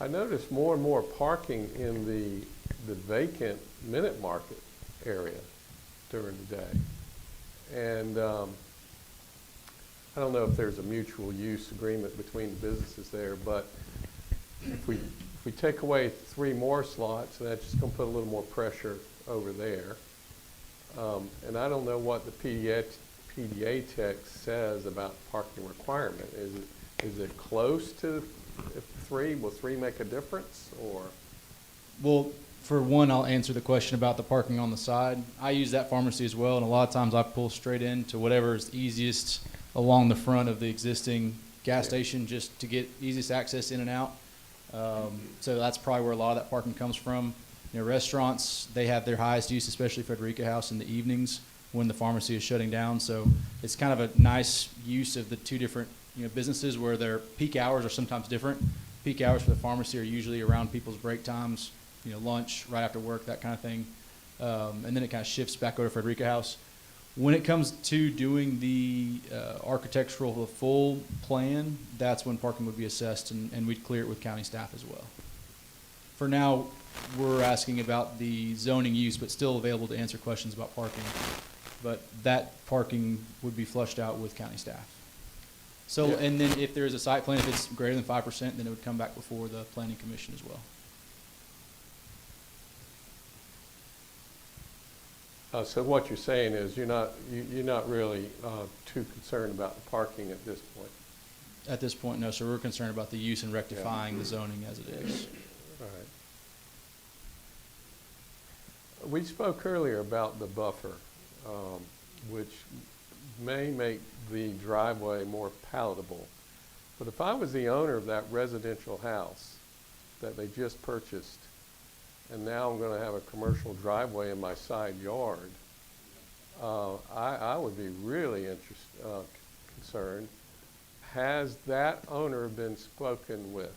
I noticed more and more parking in the vacant Minute Market area during the day. And I don't know if there's a mutual use agreement between the businesses there, but if we take away 3 more slots, that's just going to put a little more pressure over there. And I don't know what the PDA text says about parking requirement. Is it close to 3? Will 3 make a difference, or? Well, for one, I'll answer the question about the parking on the side. I use that pharmacy as well, and a lot of times I pull straight into whatever is easiest along the front of the existing gas station just to get easiest access in and out. So that's probably where a lot of that parking comes from. You know, restaurants, they have their highest use, especially Frederica House in the evenings when the pharmacy is shutting down. So it's kind of a nice use of the 2 different businesses where their peak hours are sometimes different. Peak hours for the pharmacy are usually around people's break times, lunch, right after work, that kind of thing. And then it kind of shifts back over to Frederica House. When it comes to doing the architectural, the full plan, that's when parking would be assessed, and we'd clear it with county staff as well. For now, we're asking about the zoning use, but still available to answer questions about parking. But that parking would be flushed out with county staff. So, Yeah. And then if there's a site plan, if it's greater than 5%, then it would come back before the planning commission as well. So what you're saying is you're not really too concerned about the parking at this point. At this point, no, sir. We're concerned about the use and rectifying the zoning as it is. All right. We spoke earlier about the buffer, which may make the driveway more palatable. But if I was the owner of that residential house that they just purchased, and now I'm going to have a commercial driveway in my side yard, I would be really concerned. Has that owner been spoken with?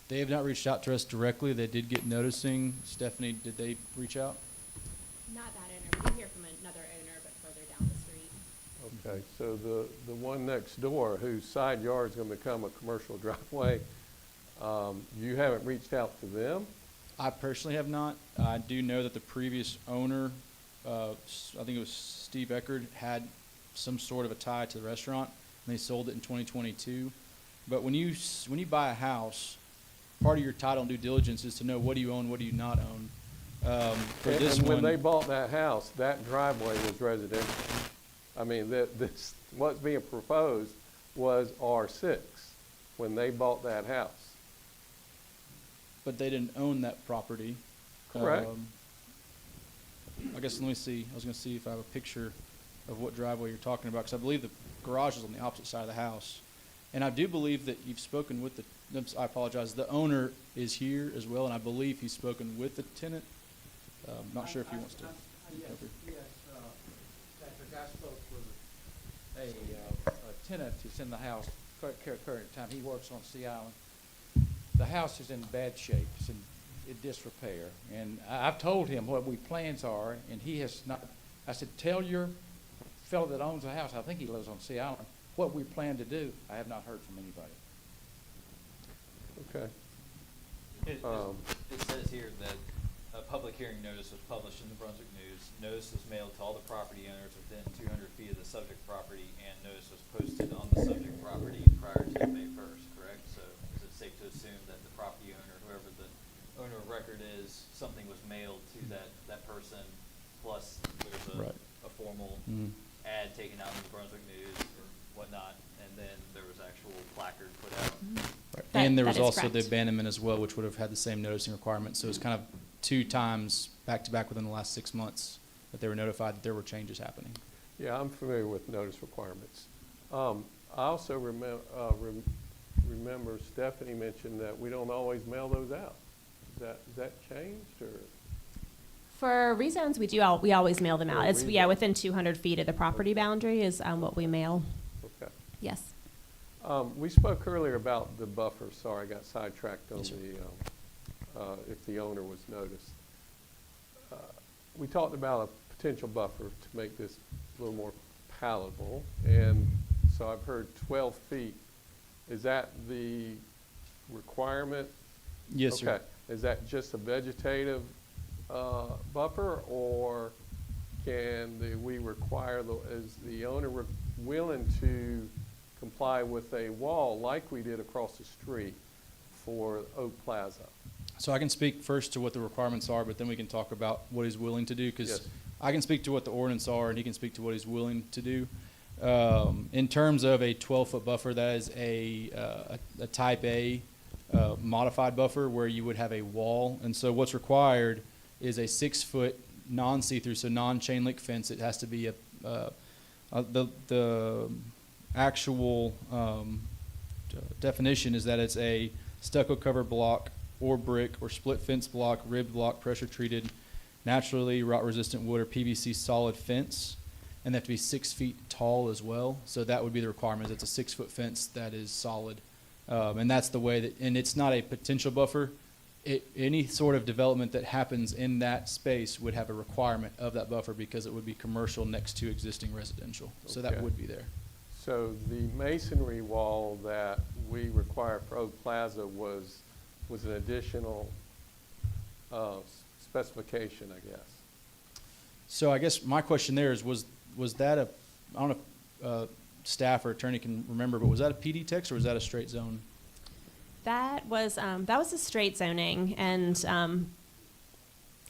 They have not reached out to us directly. They did get noticing. Stephanie, did they reach out? Not that owner. We did hear from another owner, but further down the street. Okay, so the one next door whose side yard is going to become a commercial driveway, you haven't reached out to them? I personally have not. I do know that the previous owner, I think it was Steve Eckerd, had some sort of a tie to the restaurant, and they sold it in 2022. But when you buy a house, part of your title and due diligence is to know what do you own, what do you not own. And when they bought that house, that driveway was residential. I mean, what's being proposed was R6 when they bought that house. But they didn't own that property. Correct. I guess, let me see. I was going to see if I have a picture of what driveway you're talking about, because I believe the garage is on the opposite side of the house. And I do believe that you've spoken with I apologize, the owner is here as well, and I believe he's spoken with the tenant. Not sure if he wants to. Yes, Patrick, I spoke with a tenant who's in the house current time. He works on Sea Island. The house is in bad shape. It's in disrepair. And I've told him what we plans are, and he has not. I said, tell your fellow that owns the house, I think he lives on Sea Island, what we plan to do. I have not heard from anybody. Okay. It says here that a public hearing notice was published in the Brunswick News. Notice was mailed to all the property owners within 200 feet of the subject property, and notice was posted on the subject property prior to May 1st, correct? So is it safe to assume that the property owner, whoever the owner of record is, something was mailed to that person, plus there's a formal ad taken out in the Brunswick News and whatnot, and then there was actual placard put out? And there was that is also the correct. abandonment as well, which would have had the same noticing requirement. So it's kind of 2 times back to back within the last 6 months that they were notified that there were changes happening. Yeah, I'm familiar with notice requirements. I also remember Stephanie mentioned that we don't always mail those out. Is that changed, or? For reasons, we always mail them out. For It's rezone. within 200 feet of the property boundary is what we mail. Okay. Yes. We spoke earlier about the buffer. Sorry, I got sidetracked on Yes, sir. if the owner was noticed. We talked about a potential buffer to make this a little more palatable, and so I've heard 12 feet. Is that the requirement Yes, sir. Okay. Is that just a vegetative buffer, or we require, is the owner willing to comply with a wall like we did across the street for Oak Plaza? So I can speak first to what the requirements are, but then we can talk about what he's willing to do, because Yes. I can speak to what the ordinance are, and he can speak to what he's willing to do. In terms of a 12-foot buffer, that is a type A modified buffer where you would have a wall. And so what's required is a 6-foot non-see-through, so non-chain link fence. It has to be the actual definition is that it's a stucco covered block or brick or split fence block, ribbed block, pressure treated, naturally rot resistant wood or PVC solid fence, and they have to be 6 feet tall as well. So that would be the requirement. It's a 6-foot fence that is solid, and that's the way that. And it's not a potential buffer. Any sort of development that happens in that space would have a requirement of that buffer because it would be commercial next to existing residential. So that Okay. would be there. So the masonry wall that we require for Oak Plaza was an additional specification, I guess. So I guess my question there is, was that I don't know if staff or attorney can remember, but was that a PD text or was that a straight zone? That was a straight zoning, and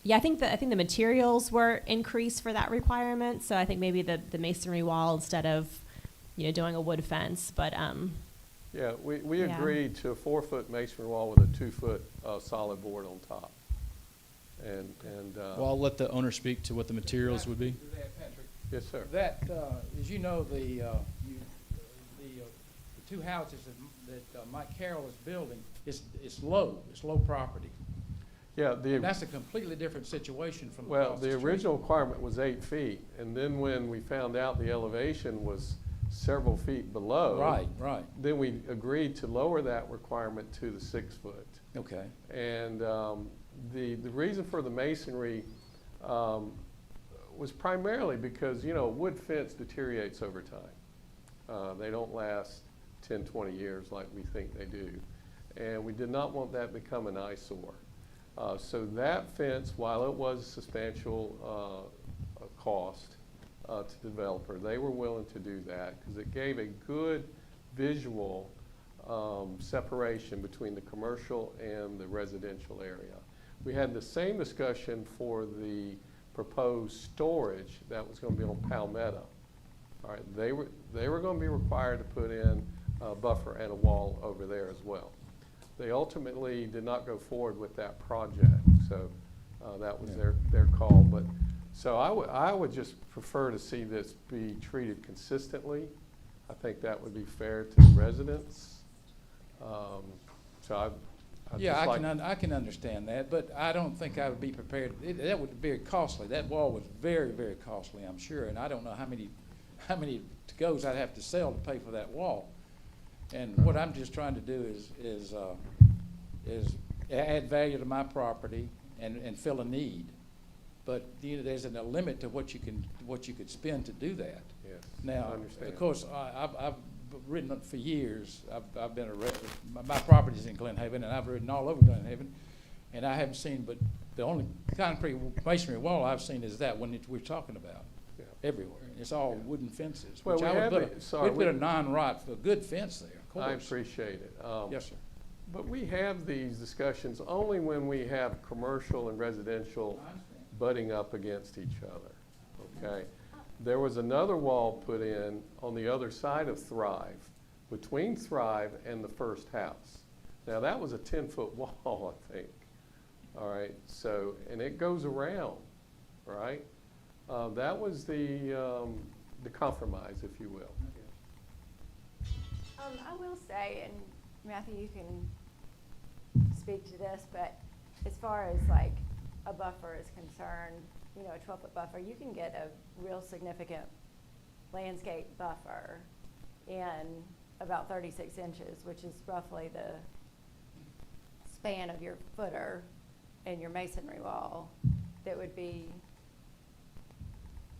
yeah, I think the materials were increased for that requirement. So I think maybe the masonry wall instead of doing a wood fence, but Yeah, we Yeah. agreed to a 4-foot masonry wall with a 2-foot solid board on top. And Well, I'll let the owner speak to what the materials would be. Patrick, yes, sir. that, as you know, the two houses that Mike Carroll is building, it's low property. Yeah, And that's a completely different situation from well, across the street. original requirement was 8 feet, and then when we found out the elevation was several feet below. Right, Then we agreed to lower that requirement to the 6 foot. okay. And the reason for the masonry was primarily because, wood fence deteriorates over time. They don't last 10, 20 years like we think they do. And we did not want that to become an eyesore. So that fence, while it was a substantial cost to the developer, they were willing to do that because it gave a good visual separation between the commercial and the residential area. We had the same discussion for the proposed storage that was going to be on Palmetto. All right, they were going to be required to put in a buffer and a wall over there as well. They ultimately did not go forward with that project, so that was their call. But so I would just prefer to see this be treated consistently. I think that would be fair to the residents. I can understand that, but I don't think I would be prepared. That would be very costly. That wall was very, very costly, I'm sure, and I don't know how many to-goes I'd have to sell to pay for that wall. And what I'm just trying to do is add value to my property and fill a need. But there's a limit to what you could spend to do that. Yes, Now, I understand. of course, I've ridden it for years. I've been my property's in Glen Haven, and I've ridden all over Glen Haven, and I haven't seen, but the only concrete masonry wall I've seen is that one that we're talking about. Yeah. Everywhere. It's all wooden fences. Well, which we I would have put it- sorry, we'd put a we- non-rot, a good fence there, of course. I appreciate it. Yes, sir. But we have these discussions only when we have commercial and residential I understand. butting up against each other, okay? There was another wall put in on the other side of Thrive, between Thrive and the first house. Now, that was a 10-foot wall, I think, all right? So, and it goes around, right? That was the compromise, if you will. I will say, and Matthew, you can speak to this, but as far as like a buffer is concerned, a 12-foot buffer, you can get a real significant landscape buffer in about 36 inches, which is roughly the span of your footer and your masonry wall. That would be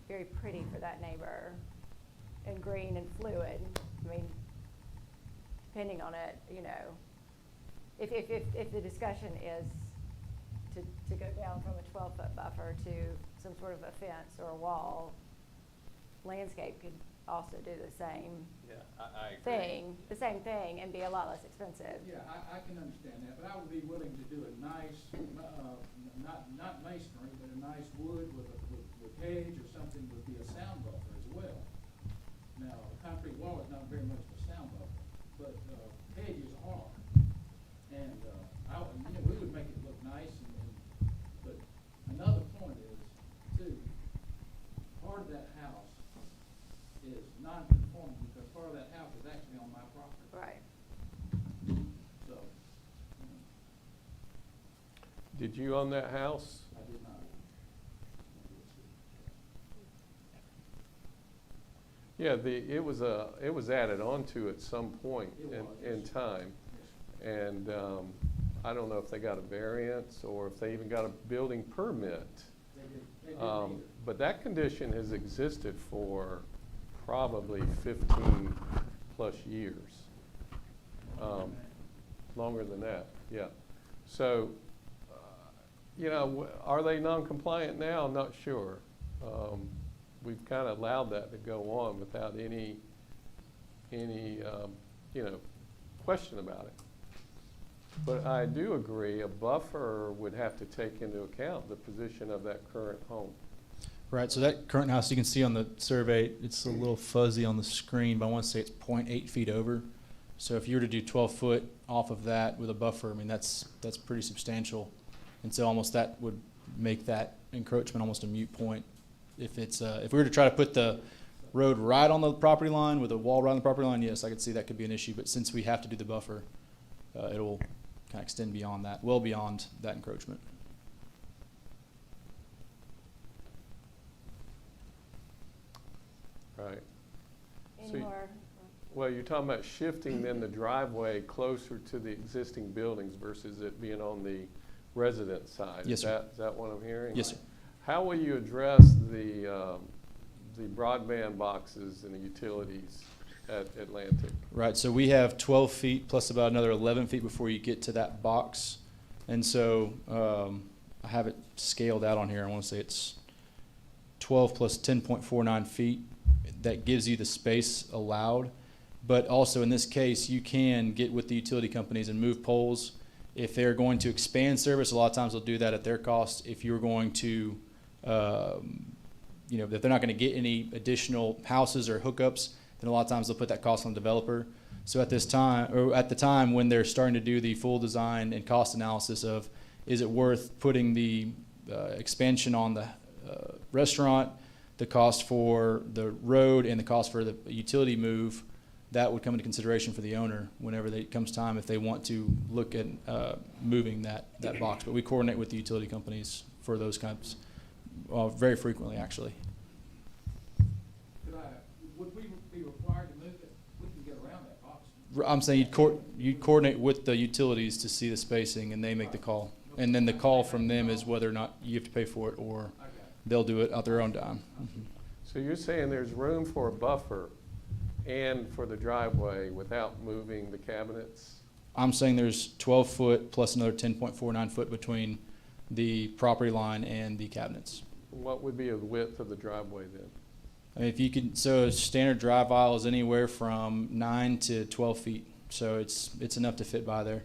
very pretty for that neighbor and green and fluid. I mean, depending on it, if the discussion is to go down from a 12-foot buffer to some sort of a fence or a wall, landscape could also do the same Yeah, I agree. the same thing, and be a lot less expensive. Yeah, I can understand that, but I would be willing to do a nice, not masonry, but a nice wood with hedge or something would be a sound buffer as well. Now, a concrete wall is not very much of a sound buffer, but hedges are. And we would make it look nice, but another point is, too, part of that house is non-conforming because part of that house is actually on my property. Right. So, Did you own that house? I did not. Yeah, it was added onto at some point It was, in yes. time. And I don't know if they got a variance or if they even got a building permit. They didn't either. But that condition has existed for probably 15 plus years. Longer than that, yeah. So, are they non-compliant now? I'm not sure. We've kind of allowed that to go on without any question about it. But I do agree, a buffer would have to take into account the position of that current home. Right, so that current house, you can see on the survey, it's a little fuzzy on the screen, but I want to say it's 0.8 feet over. So if you were to do 12 foot off of that with a buffer, I mean, that's pretty substantial. And so almost that would make that encroachment almost a moot point. If we were to try to put the road right on the property line with a wall right on the property line, yes, I could see that could be an issue. But since we have to do the buffer, it'll kind of extend beyond that, well beyond that encroachment. Right. Any So you- more? Well, you're talking about shifting then the driveway closer to the existing buildings versus it being on the resident side. Yes, sir. Is that what I'm hearing? Yes, sir. How will you address the broadband boxes and the utilities at Atlantic? Right, so we have 12 feet plus about another 11 feet before you get to that box. And so I have it scaled out on here. I want to say it's 12 plus 10.49 feet. That gives you the space allowed. But also in this case, you can get with the utility companies and move poles. If they're going to expand service, a lot of times they'll do that at their cost. If you're going to, if they're not going to get any additional houses or hookups, then a lot of times they'll put that cost on the developer. So at the time when they're starting to do the full design and cost analysis of, is it worth putting the expansion on the restaurant, the cost for the road, and the cost for the utility move, that would come into consideration for the owner whenever it comes time if they want to look at moving that box. But we coordinate with the utility companies for those kinds, very frequently actually. Would we be required to move it? We can get around that box. I'm saying you'd coordinate with the utilities to see the spacing, and they make the call. And then the call from them is whether or not you have to pay for it or I got it. they'll do it at their own dime. Mhm. So you're saying there's room for a buffer and for the driveway without moving the cabinets? I'm saying there's 12 foot plus another 10.49 foot between the property line and the cabinets. What would be the width of the driveway then? I mean, if you can, so a standard drive aisle is anywhere from 9 to 12 feet. So it's enough to fit by there.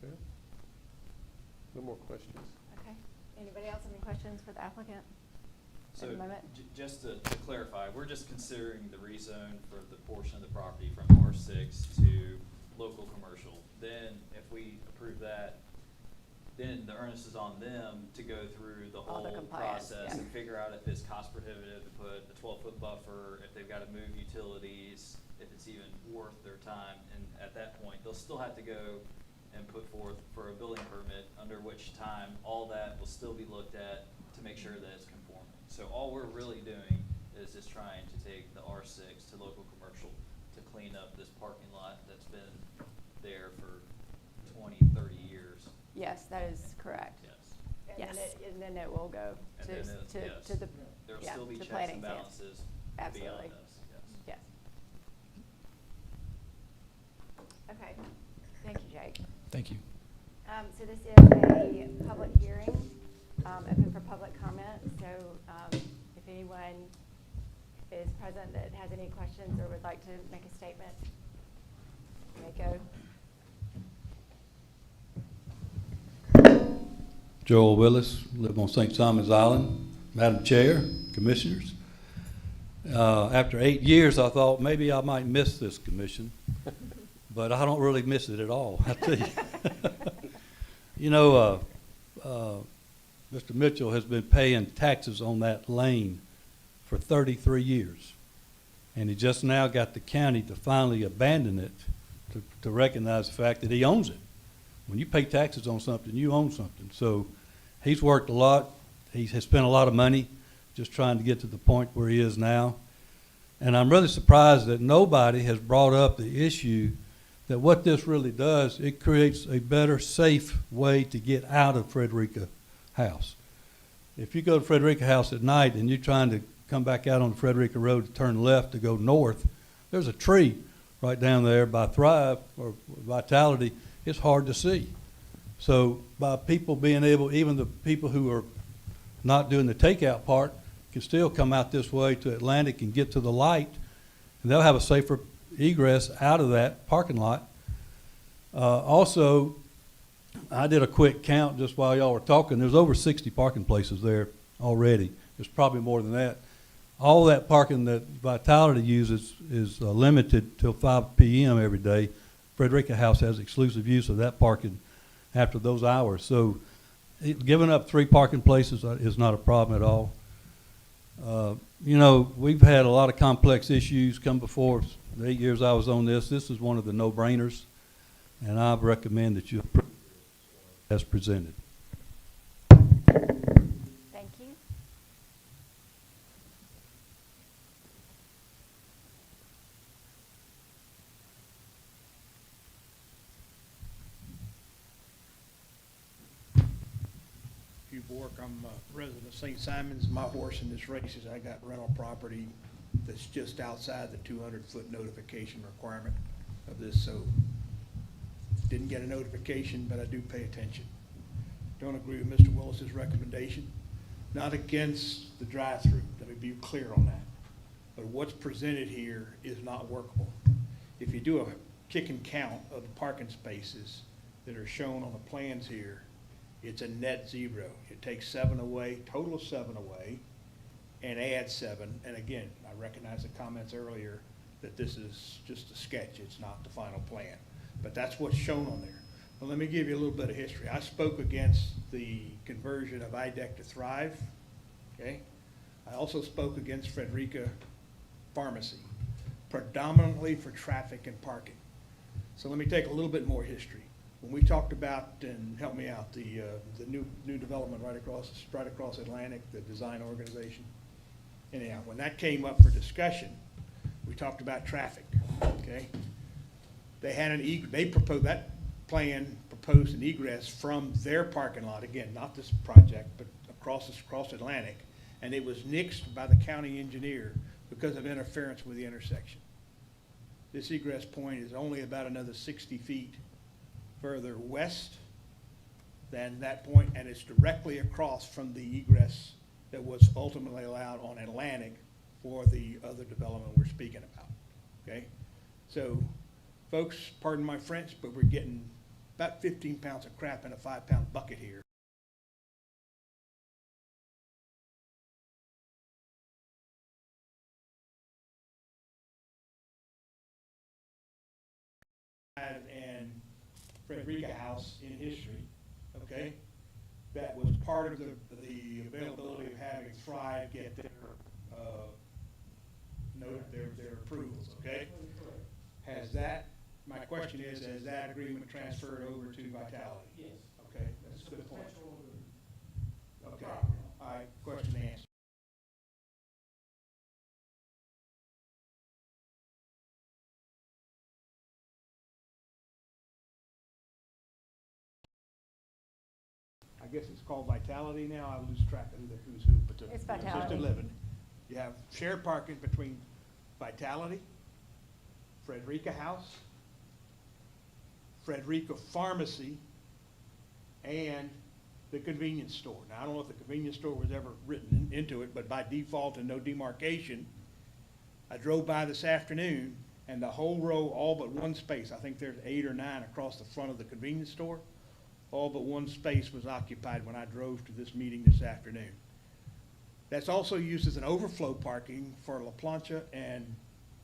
Okay. No more questions? Okay. Anybody else have any questions for the applicant? So, At the moment? just to clarify, we're just considering the rezone for the portion of the property from R6 to local commercial. Then, if we approve that, then the onus is on them to go through the All whole the compliance, process yeah. and figure out if it's cost prohibitive to put a 12-foot buffer, if they've got to move utilities, if it's even worth their time. And at that point, they'll still have to go and put forth for a building permit, under which time all that will still be looked at to make sure that it's conforming. So all we're really doing is just trying to take the R6 to local commercial to clean up this parking lot that's been there for 20, 30 years. Yes, that is correct. Yes. And Yes. then it will go And to, then it- yes. to the, There'll yeah, still be to checks planning and stands. balances Absolutely. beyond this, yes. Yes. Okay, thank you, Jake. Thank you. So this is a public hearing, open for public comment. So if anyone is present that has any questions or would like to make a statement, you may go. Joel Willis, live on St. Simon's Island. Madam Chair, Commissioners. After 8 years, I thought maybe I might miss this commission, but I don't really miss it at all, I tell you. You know, Mr. Mitchell has been paying taxes on that lane for 33 years, and he just now got the county to finally abandon it, to recognize the fact that he owns it. When you pay taxes on something, you own something. So he's worked a lot. He has spent a lot of money just trying to get to the point where he is now. And I'm really surprised that nobody has brought up the issue that what this really does, it creates a better, safe way to get out of Frederica House. If you go to Frederica House at night and you're trying to come back out on the Frederica Road to turn left to go north, there's a tree right down there by Thrive or Vitality. It's hard to see. So by people being able, even the people who are not doing the takeout part can still come out this way to Atlantic and get to the light, and they'll have a safer egress out of that parking lot. Also, I did a quick count just while y'all were talking. There's over 60 parking places there already. There's probably more than that. All that parking that Vitality uses is limited till 5 p.m. every day. Frederica House has exclusive use of that parking after those hours. So giving up 3 parking places is not a problem at all. You know, we've had a lot of complex issues come before us. The 8 years I was on this, this is one of the no-brainers, and I recommend that you approve it as presented. Thank you. Hugh Bork, I'm a resident of St. Simon's. My horse in this race is I got rental property that's just outside the 200-foot notification requirement of this, so didn't get a notification, but I do pay attention. Don't agree with Mr. Willis's recommendation. Not against the drive-through, let me be clear on that. But what's presented here is not workable. If you do a kick and count of the parking spaces that are shown on the plans here, it's a net 0. It takes 7 away, total of 7 away, and adds 7. And again, I recognize the comments earlier that this is just a sketch. It's not the final plan. But that's what's shown on there. Well, let me give you a little bit of history. I spoke against the conversion of IDEC to Thrive, okay? I also spoke against Frederica Pharmacy, predominantly for traffic and parking. So let me take a little bit more history. When we talked about, and help me out, the new development right across Atlantic, the design organization. Anyhow, when that came up for discussion, we talked about traffic, okay? They had they proposed, that plan proposed an egress from their parking lot, again, not this project, but across Atlantic, and it was nixed by the county engineer because of interference with the intersection. This egress point is only about another 60 feet further west than that point, and it's directly across from the egress that was ultimately allowed on Atlantic for the other development we're speaking about, okay? So, folks, pardon my French, but we're getting about 15 pounds of crap in a 5-pound bucket here. And Frederica House in history, okay? That was part of the availability of having Thrive get their their approvals, okay? Has that, my question is, has that agreement transferred over to Vitality? Yes. Okay, that's a good point. Okay, all right, question answered. I guess it's called Vitality now, I lose track of who's who, but the It's assisted Vitality. living. You have shared parking between Vitality, Frederica House, Frederica Pharmacy, and the convenience store. Now, I don't know if the convenience store was ever written into it, but by default and no demarcation, I drove by this afternoon, and the whole row, all but one space, I think there's 8 or 9 across the front of the convenience store, all but one space was occupied when I drove to this meeting this afternoon. That's also used as an overflow parking for La Plancha and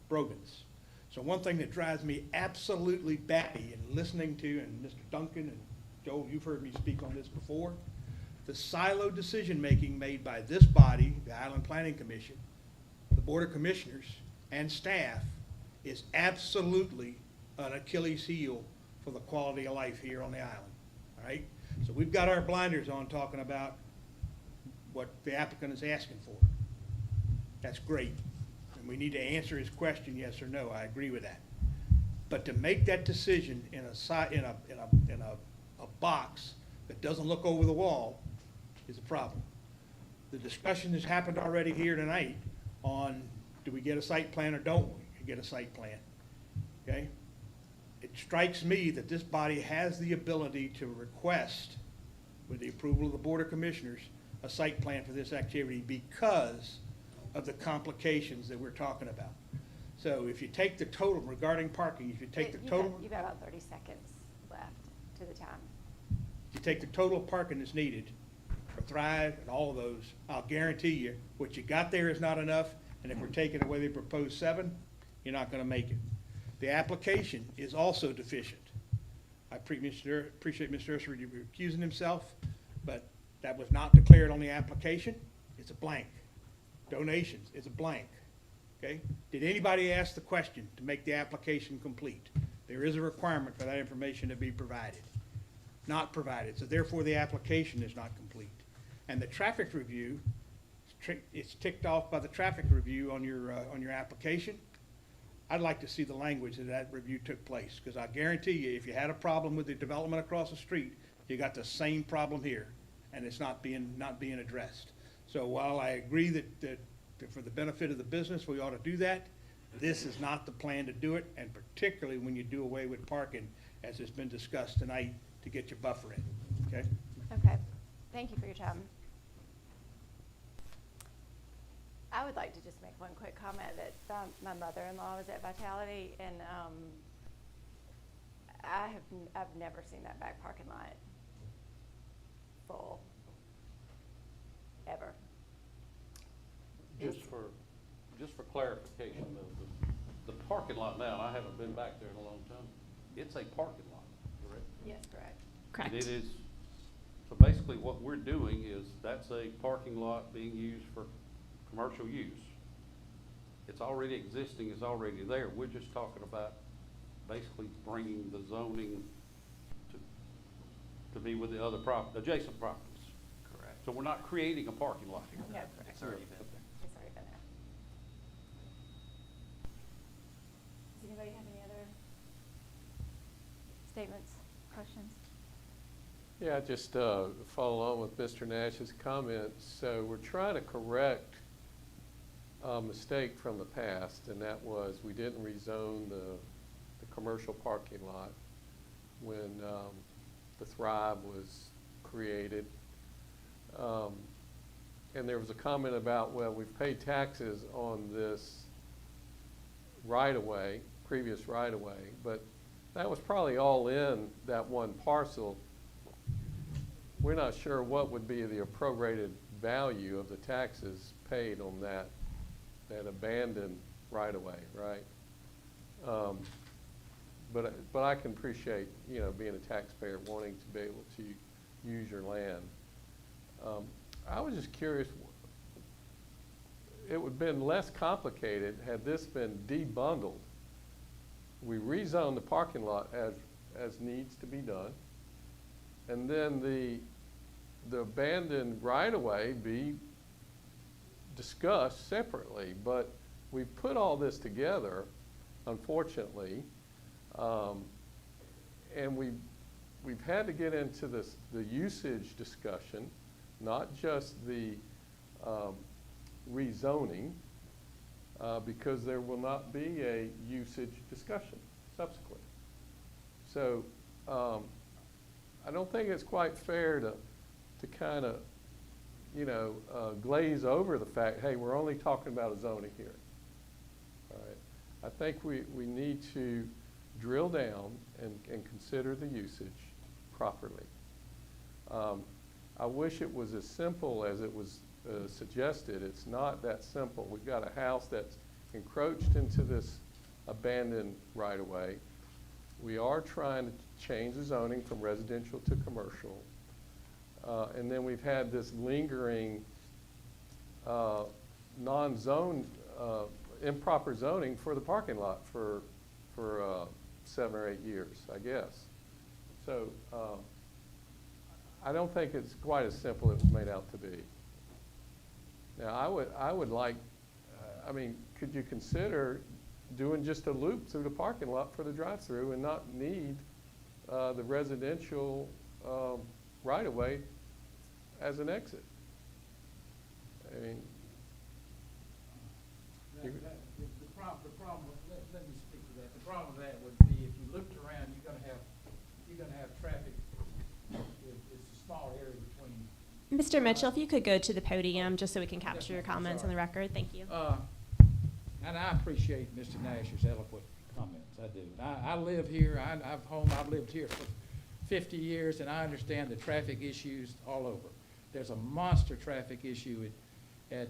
Brogan's. So one thing that drives me absolutely batty in listening to, and Mr. Duncan and Joel, you've heard me speak on this before, the silo decision-making made by this body, the Island Planning Commission, the Board of Commissioners, and staff is absolutely an Achilles heel for the quality of life here on the island, all right? So we've got our blinders on talking about what the applicant is asking for. That's great. And we need to answer his question, yes or no. I agree with that. But to make that decision in a box that doesn't look over the wall is a problem. The discussion has happened already here tonight on, do we get a site plan or don't we get a site plan? Okay? It strikes me that this body has the ability to request, with the approval of the Board of Commissioners, a site plan for this activity because of the complications that we're talking about. So if you take the total regarding parking, if you take the total, You've got about 30 seconds left to the time. if you take the total parking that's needed for Thrive and all of those, I'll guarantee you, what you got there is not enough, and if we're taking away the proposed 7, you're not gonna make it. The application is also deficient. I appreciate Mr. Urser recusing himself, but that was not declared on the application. It's a blank. Donations, it's a blank, okay? Did anybody ask the question to make the application complete? There is a requirement for that information to be provided. Not provided, so therefore the application is not complete. And the traffic review, it's ticked off by the traffic review on your application. I'd like to see the language that review took place, because I guarantee you, if you had a problem with the development across the street, you got the same problem here, and it's not being addressed. So while I agree that for the benefit of the business, we ought to do that, this is not the plan to do it, and particularly when you do away with parking, as has been discussed tonight, to get your buffer in, okay? Okay, thank you for your time. I would like to just make one quick comment that my mother-in-law was at Vitality, and I've never seen that back parking lot full, ever. Just for clarification, the parking lot now, and I haven't been back there in a long time, it's a parking lot, correct? Yes, correct. Correct. And it is, so basically what we're doing is, that's a parking lot being used for commercial use. It's already existing, it's already there. We're just talking about basically bringing the zoning to be with the other adjacent properties. Correct. So we're not creating a parking lot here. No, correct. It's already been there. It's already been there. Does anybody have any other statements, questions? Yeah, just follow on with Mr. Nash's comments. So we're trying to correct a mistake from the past, and that was we didn't rezone the commercial parking lot when the Thrive was created. And there was a comment about, well, we've paid taxes on this right-of-way, previous right-of-way, but that was probably all in that one parcel. We're not sure what would be the prorated value of the taxes paid on that abandoned right-of-way, right? But I can appreciate, being a taxpayer wanting to be able to use your land. I was just curious, it would have been less complicated had this been debundled. We rezone the parking lot as needs to be done, and then the abandoned right-of-way be discussed separately. But we've put all this together, unfortunately, and we we've had to get into this, the usage discussion, not just the rezoning, because there will not be a usage discussion subsequent. So I don't think it's quite fair to kind of, you know, glaze over the fact, hey, we're only talking about a zoning here. All right. I think we need to drill down and consider the usage properly. I wish it was as simple as it was suggested. It's not that simple. We've got a house that's encroached into this abandoned right-of-way. We are trying to change the zoning from residential to commercial. And then we've had this lingering non-zone, improper zoning for the parking lot for 7 or 8 years, I guess. So I don't think it's quite as simple as it's made out to be. Now, I would like, I mean, could you consider doing just a loop through the parking lot for the drive-through and not need the residential right-of-way as an exit? I mean, The problem, let me speak to that. The problem with that would be if you looked around, you're gonna have traffic. It's a small area between. Mr. Mitchell, if you could go to the podium just so we can capture your comments on the record. Thank you. And I appreciate Mr. Nash's eloquent comments. I do. I live here. I've lived here for 50 years, and I understand the traffic issues all over. There's a monster traffic issue at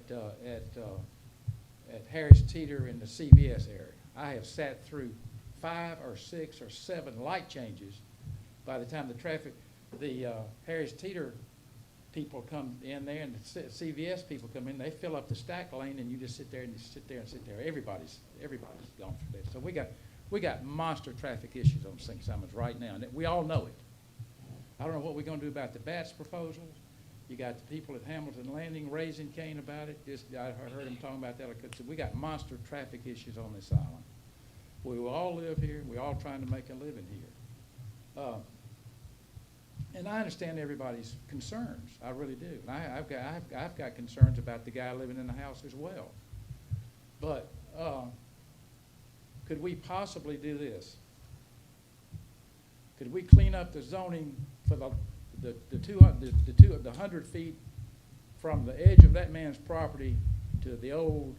Harris Teeter in the CVS area. I have sat through 5 or 6 or 7 light changes. By the time the Harris Teeter people come in there and the CVS people come in, they fill up the stack lane, and you just sit there and sit there. Everybody's gone through that. So we got monster traffic issues on St. Simons right now, and we all know it. I don't know what we're going to do about the BATS proposals. You got the people at Hamilton Landing raising Cain about it. I heard them talking about that. We got monster traffic issues on this island. We all live here. We're all trying to make a living here. And I understand everybody's concerns. I really do. And I've got concerns about the guy living in the house as well. But could we possibly do this? Could we clean up the zoning for the 100 feet from the edge of that man's property to the old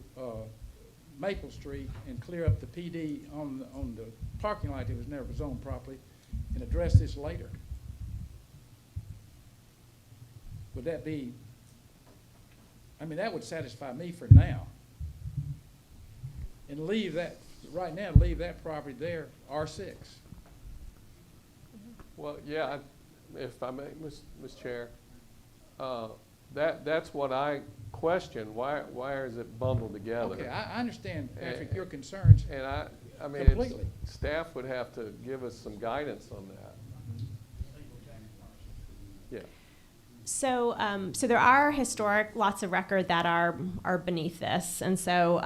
Maple Street and clear up the PD on the parking lot that was never zoned properly and address this later? Would that be, I mean, that would satisfy me for now. And leave that, right now, leave that property there, R6. well, yeah, if I may, Ms. Chair, that's what I question. Why is it bundled together? Okay, I understand, Patrick, your concerns. And I mean, Completely. Staff would have to give us some guidance on that. Yeah. So, so there are historic lots of record that are beneath this, and so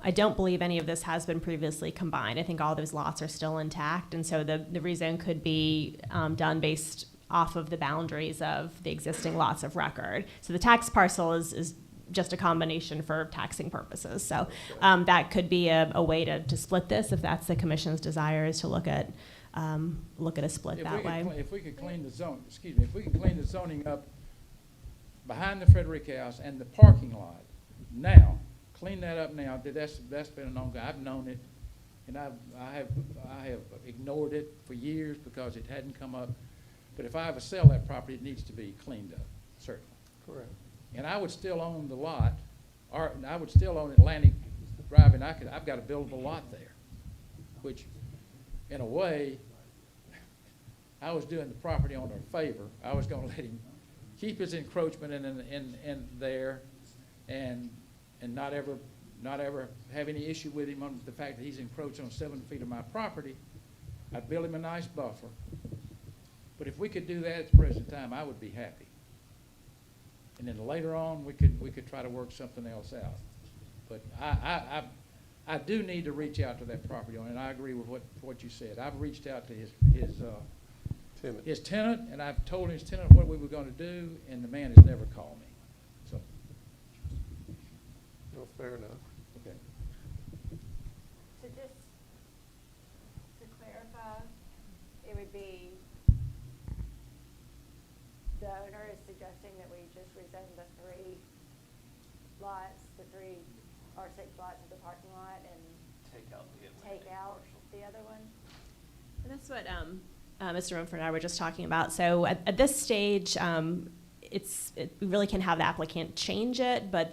I don't believe any of this has been previously combined. I think all those lots are still intact, and so the rezone could be done based off of the boundaries of the existing lots of record. So the tax parcel is just a combination for taxing purposes. So that could be a way to split this if that's the commission's desire, is to look at a split that way. If we could clean the zone, if we could clean the zoning up behind the Frederick House and the parking lot now, clean that up now. That's been an ongoing. I've known it, and I have ignored it for years because it hadn't come up. But if I ever sell that property, it needs to be cleaned up, certainly. Correct. And I would still own the lot, or I would still own Atlantic Drive, and I've got a buildable lot there, which, in a way, I was doing the property owner a favor. I was going to let him keep his encroachment in there, and not ever have any issue with him on the fact that he's encroached on 7 feet of my property. I'd build him a nice buffer. But if we could do that at the present time, I would be happy. And then later on, we could try to work something else out. But I do need to reach out to that property owner, and I agree with what you said. I've reached out to Tenant. his tenant, and I've told his tenant what we were gonna do, and the man has never called me. So, Well, fair enough. okay. So just to clarify, it would be, the owner is suggesting that we just rezone the 3 lots, the 3 R6 lots of the parking lot and Take out the take Atlantic out parcel. the other one? And that's what Mr. Mumford and I were just talking about. So at this stage, we really can have the applicant change it, but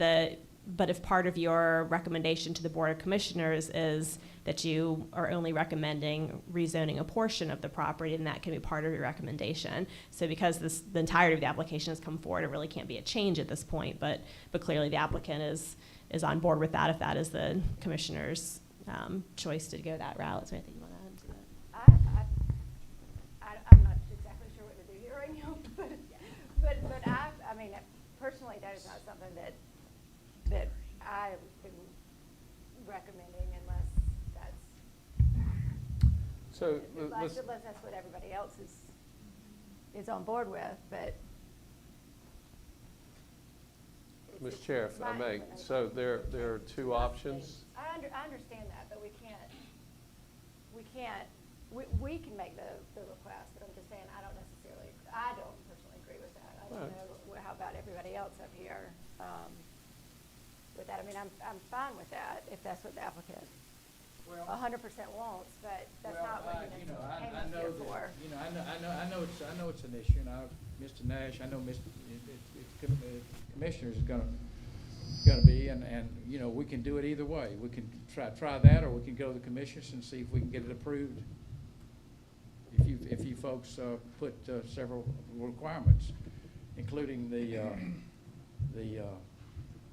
if part of your recommendation to the Board of Commissioners is that you are only recommending rezoning a portion of the property, then that can be part of your recommendation. So because the entirety of the application has come forward, it really can't be a change at this point, but clearly the applicant is on board with that if that is the Commissioner's choice to go that route. Is there anything you want to add to that? I'm not exactly sure what to do here right now, but I mean, personally, that is not something that I am recommending unless So let's, that's what everybody else is on board with, but. Ms. Chair, if I may, so there are 2 options. I understand that, but we can make the request, but I'm just saying, I don't personally agree with that. I don't know, how about everybody else up here, with that? I mean, I'm fine with that, if that's what the applicant 100% wants, but that's not what he came here for. I know it's an issue, and Mr. Nash, I know Commissioner is gonna be, and we can do it either way. We can try that, or we can go to the Commissioners and see if we can get it approved. If you folks put several requirements, including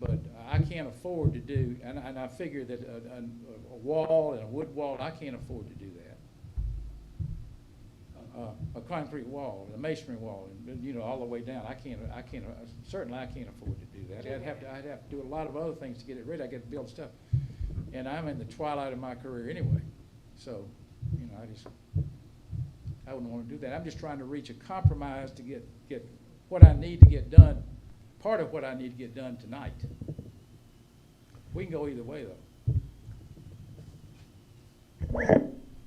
but I can't afford to do, and I figure that a wall and a wood wall, I can't afford to do that. A concrete wall, a masonry wall, and all the way down. Certainly I can't afford to do that. I'd have to do a lot of other things to get it ready. I got to build stuff, and I'm in the twilight of my career anyway. So, I wouldn't want to do that. I'm just trying to reach a compromise to get what I need to get done. Part of what I need to get done tonight. We can go either way, though.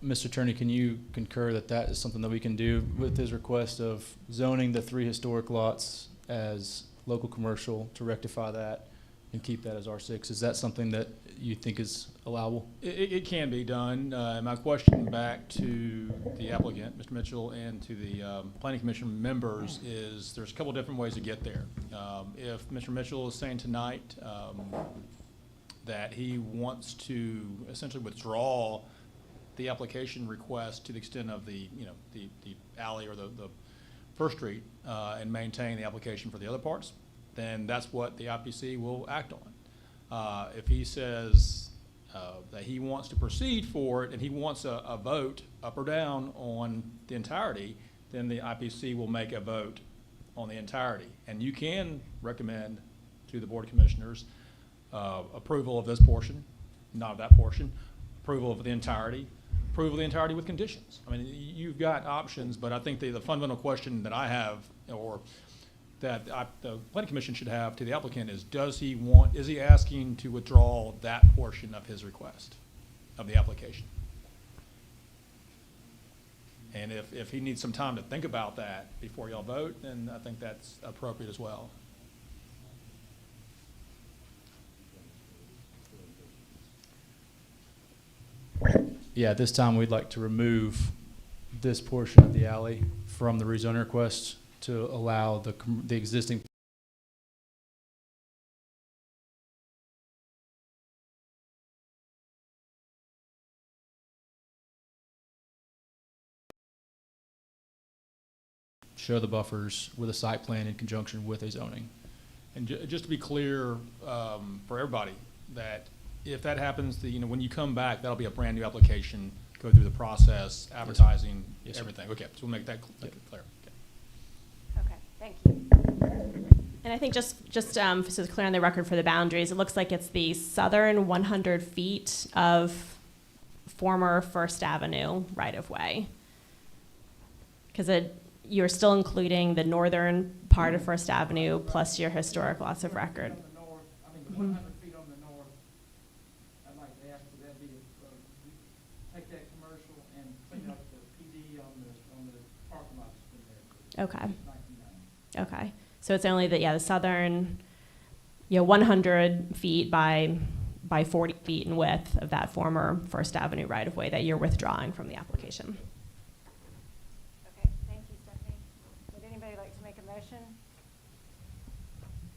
Mr. Attorney, can you concur that that is something that we can do with his request of zoning the 3 historic lots as local commercial to rectify that and keep that as R6? Is that something that you think is allowable? It can be done. My question back to the applicant, Mr. Mitchell, and to the Planning Commission members is there's a couple different ways to get there. If Mr. Mitchell is saying tonight that he wants to essentially withdraw the application request to the extent of the alley or the First Street and maintain the application for the other parts, then that's what the IPC will act on. If he says that he wants to proceed for it and he wants a vote up or down on the entirety, then the IPC will make a vote on the entirety. And you can recommend to the Board of Commissioners approval of this portion, not of that portion, approval of the entirety with conditions. I mean, you've got options, but I think the fundamental question that I have, or that the Planning Commission should have to the applicant is, is he asking to withdraw that portion of his request, of the application? And if he needs some time to think about that before y'all vote, then I think that's appropriate as well. Yeah, at this time, we'd like to remove this portion of the alley from the rezoning request to allow the existing show the buffers with a site plan in conjunction with a zoning. And just to be clear for everybody, that if that happens, when you come back, that'll be a brand new application, go through the process, advertising, Yes, sir. everything. Okay, so we'll make that clear. Okay. Okay, thank you. And I think just so it's clear on the record for the boundaries, it looks like it's the southern 100 feet of former First Avenue right-of-way. because you're still including the northern part of First Avenue plus your historic lots of record. On the north, I mean, the Mhm. 100 feet on the north, I'd like to ask for that be, take that commercial and clean up the PD on the parking lot that's been there Okay. since 1990. Okay. So it's only the southern, 100 feet by 40 feet in width of that former First Avenue right-of-way that you're withdrawing from the application. Okay, thank you, Stephanie. Would anybody like to make a motion?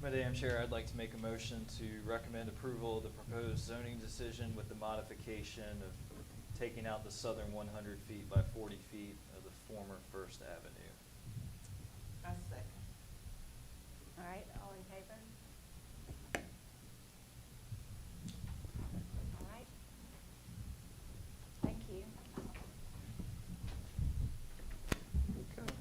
Madam Chair, I'd like to make a motion to recommend approval of the proposed zoning decision with the modification of taking out the southern 100 feet by 40 feet of the former First Avenue. A second. All right, all in favor? All right. Thank you. Okay.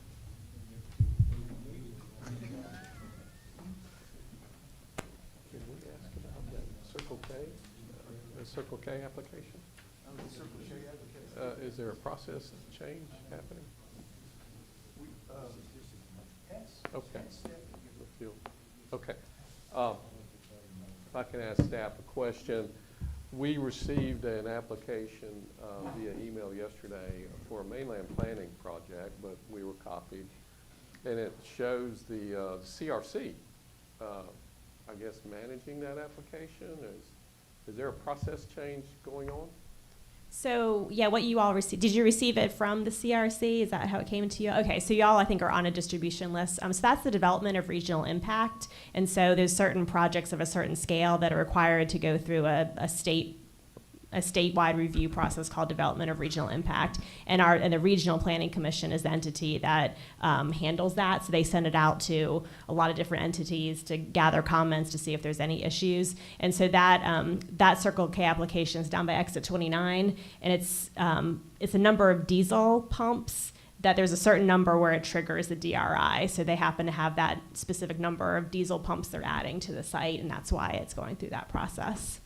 Did we ask about that Circle K, the Circle K application? Is there a process change happening? Okay. Okay. If I can ask staff a question. We received an application via email yesterday for a mainland planning project, but we were copied. And it shows the CRC, I guess, managing that application. Is there a process change going on? So, what you all received, did you receive it from the CRC? Is that how it came to you? Okay, so y'all, I think, are on a distribution list. So that's the development of regional impact. And so there's certain projects of a certain scale that are required to go through a statewide review process called development of regional impact. And the Regional Planning Commission is the entity that handles that. So they send it out to a lot of different entities to gather comments to see if there's any issues. And so that Circle K application is down by exit 29, and it's a number of diesel pumps that there's a certain number where it triggers the DRI. So they happen to have that specific number of diesel pumps they're adding to the site, and that's why it's going through that process.